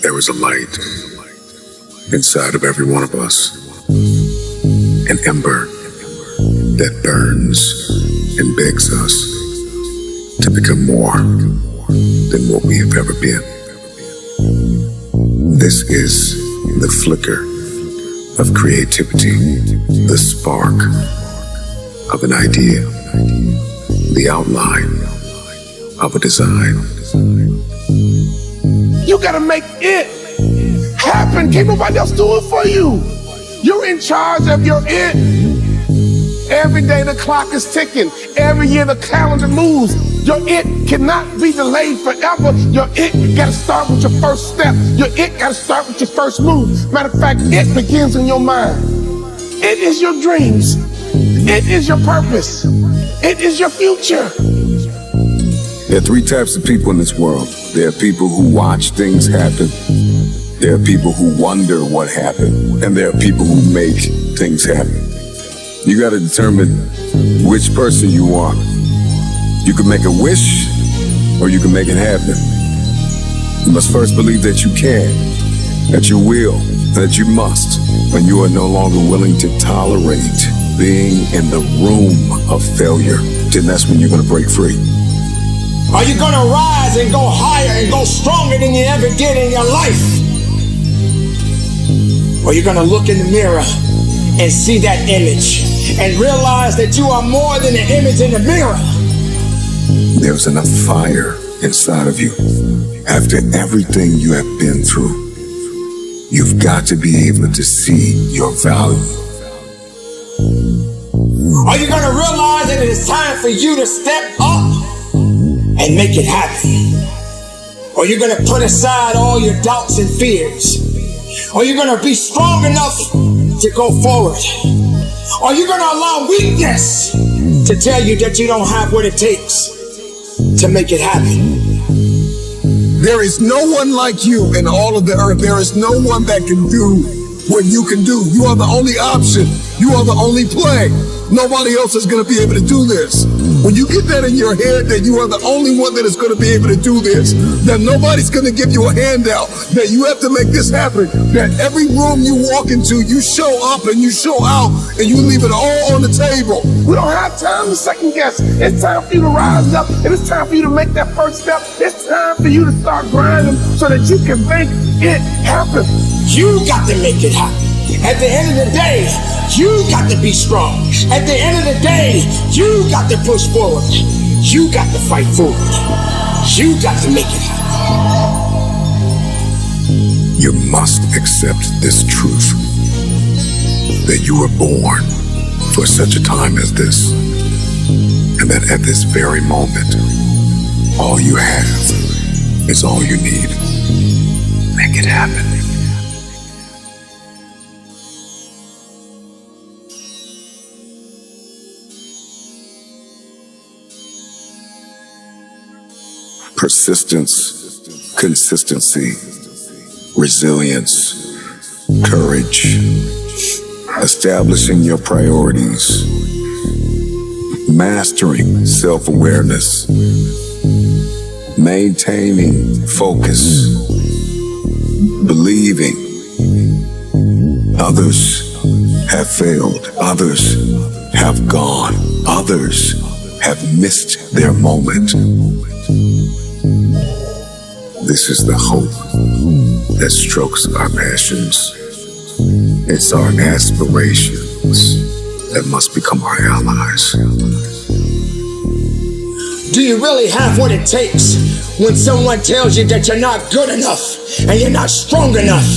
There is a light inside of every one of us, an ember that burns and begs us to become more than what we have ever been. This is the flicker of creativity, the spark of an idea, the outline of a design. You gotta make it happen. Can't nobody else do it for you. You're in charge of your it. Every day the clock is ticking. Every year the calendar moves. Your it cannot be delayed forever. Your it gotta start with your first step. Your it gotta start with your first move. Matter of fact, it begins in your mind. It is your dreams. It is your purpose. It is your future. There are three types of people in this world. There are people who watch things happen. There are people who wonder what happened. And there are people who make things happen. You gotta determine which person you are. You can make a wish, or you can make it happen. You must first believe that you can, that you will, that you must, when you are no longer willing to tolerate being in the room of failure. Then that's when you're gonna break free. Are you gonna rise and go higher and go stronger than you ever did in your life? Or you're gonna look in the mirror and see that image and realize that you are more than the image in the mirror? There's enough fire inside of you. After everything you have been through, you've got to be able to see your value. Are you gonna realize that it is time for you to step up and make it happen? Or you're gonna put aside all your doubts and fears? Or you're gonna be strong enough to go forward? Or you're gonna allow weakness to tell you that you don't have what it takes to make it happen? There is no one like you in all of the earth. There is no one that can do what you can do. You are the only option. You are the only play. Nobody else is going to be able to do this. When you get that in your head that you are the only one that is going to be able to do this, that nobody's going to give you a handout, that you have to make this happen, that every room you walk into, you show up and you show out and you leave it all on the table. We don't have time to second guess. It's time for you to rise up, and it's time for you to make that first step. It's time for you to start grinding so that you can make it happen. You got to make it happen. At the end of the day, you got to be strong. At the end of the day, you got to push forward. You got to fight forward. You got to make it happen. You must accept this truth, that you were born for such a time as this, and that at this very moment, all you have is all you need. Make it happen. Persistence, consistency, resilience, courage, establishing your priorities, mastering self-awareness, maintaining focus, believing. Others have failed, others have gone, others have missed their moment. This is the hope that strokes our passions. It's our aspirations that must become our allies. Do you really have what it takes when someone tells you that you're not good enough and you're not strong enough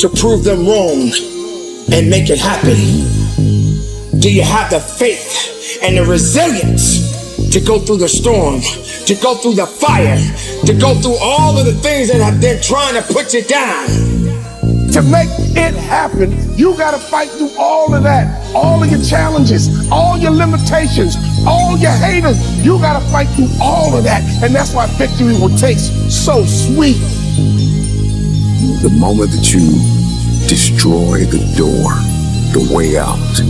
to prove them wrong and make it happen? Do you have the faith and the resilience to go through the storm, to go through the fire, to go through all of the things that have been trying to put you down? To make it happen, you gotta fight through all of that, all of your challenges, all your limitations, all your haters. You gotta fight through all of that, and that's why victory will taste so sweet. The moment that you destroy the door, the way out,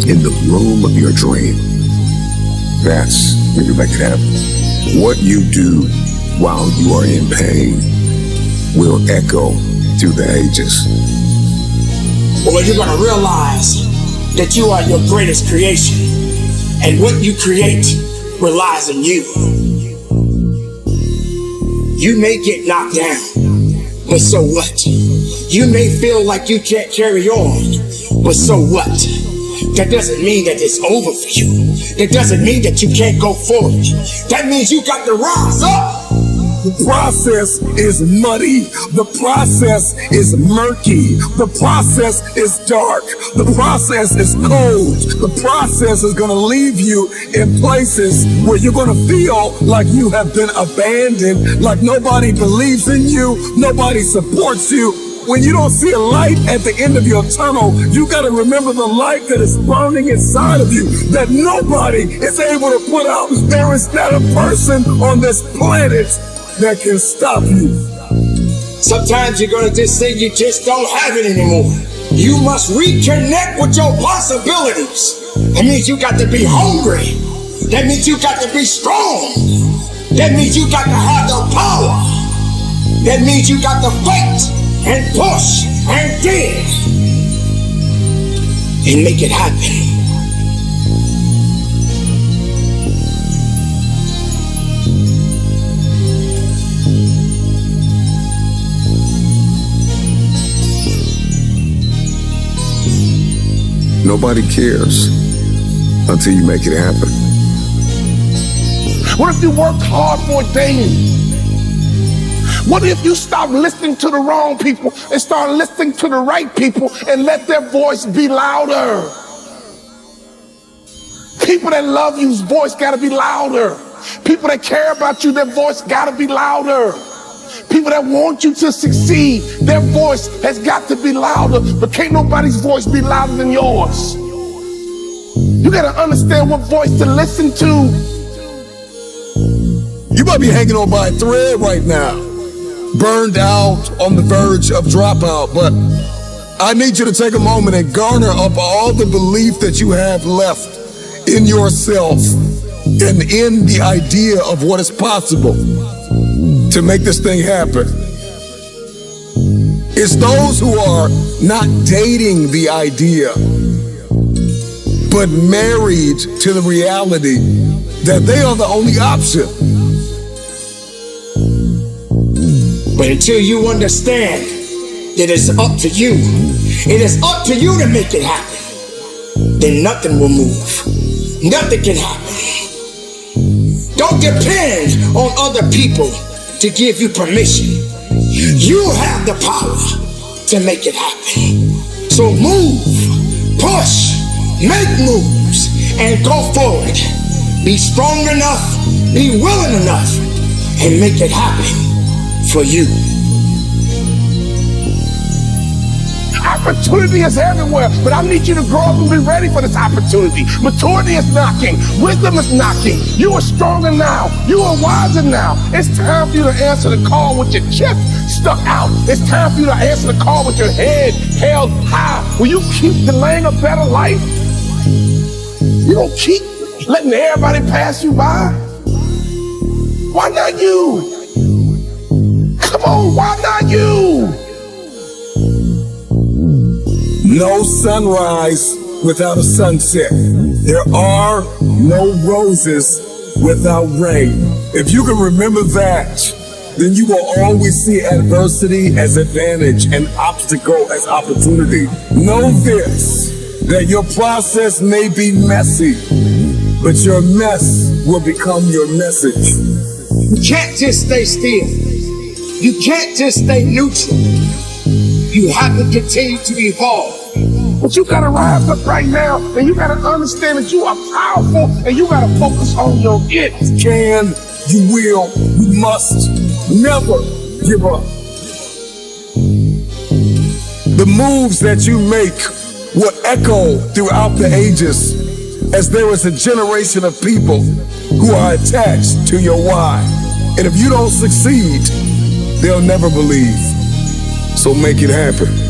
in the room of your dream, that's when you make it happen. What you do while you are in pain will echo through the ages. Well, you're gonna realize that you are your greatest creation, and what you create relies on you. You may get knocked down, but so what? You may feel like you can't carry on, but so what? That doesn't mean that it's over for you. That doesn't mean that you can't go forward. That means you got to rise up. The process is muddy. The process is murky. The process is dark. The process is cold. The process is going to leave you in places where you're going to feel like you have been abandoned, like nobody believes in you, nobody supports you. When you don't see a light at the end of your tunnel, you got to remember the light that is burning inside of you that nobody is able to put out. There is not a person on this planet that can stop you. Sometimes you're gonna just say you just don't have it anymore. You must reconnect with your possibilities. That means you got to be hungry. That means you got to be strong. That means you got to have the power. That means you got to fight and push and dig and make it happen. Nobody cares until you make it happen. What if you worked hard for a day? What if you stop listening to the wrong people and start listening to the right people and let their voice be louder? People that love you's voice gotta be louder. People that care about you, their voice gotta be louder. People that want you to succeed, their voice has got to be louder, but can't nobody's voice be louder than yours. You gotta understand what voice to listen to. You might be hanging on by a thread right now, burned out, on the verge of dropout, but I need you to take a moment and garner up all the belief that you have left in yourself and in the idea of what is possible to make this thing happen. It's those who are not dating the idea, but married to the reality that they are the only option. But until you understand that it's up to you, it is up to you to make it happen, then nothing will move. Nothing can happen. Don't depend on other people to give you permission. You have the power to make it happen. So move, push, make moves, and go forward. Be strong enough, be willing enough, and make it happen for you. Opportunity is everywhere, but I need you to grow up and be ready for this opportunity. Maturity is knocking. Wisdom is knocking. You are stronger now. You are wiser now. It's time for you to answer the call with your chest stuck out. It's time for you to answer the call with your head held high. Will you keep delaying a better life? You don't keep letting everybody pass you by. Why not you? Come on, why not you? No sunrise without a sunset. There are no roses without rain. If you can remember that, then you will always see adversity as advantage and obstacle as opportunity. Know this, that your process may be messy, but your mess will become your message. You can't just stay still. You can't just stay neutral. You have to continue to evolve. But you gotta rise up right now, and you gotta understand that you are powerful, and you gotta focus on your it. You can, you will, you must never give up. The moves that you make will echo throughout the ages, as there is a generation of people who are attached to your why. And if you don't succeed, they'll never believe. So make it happen.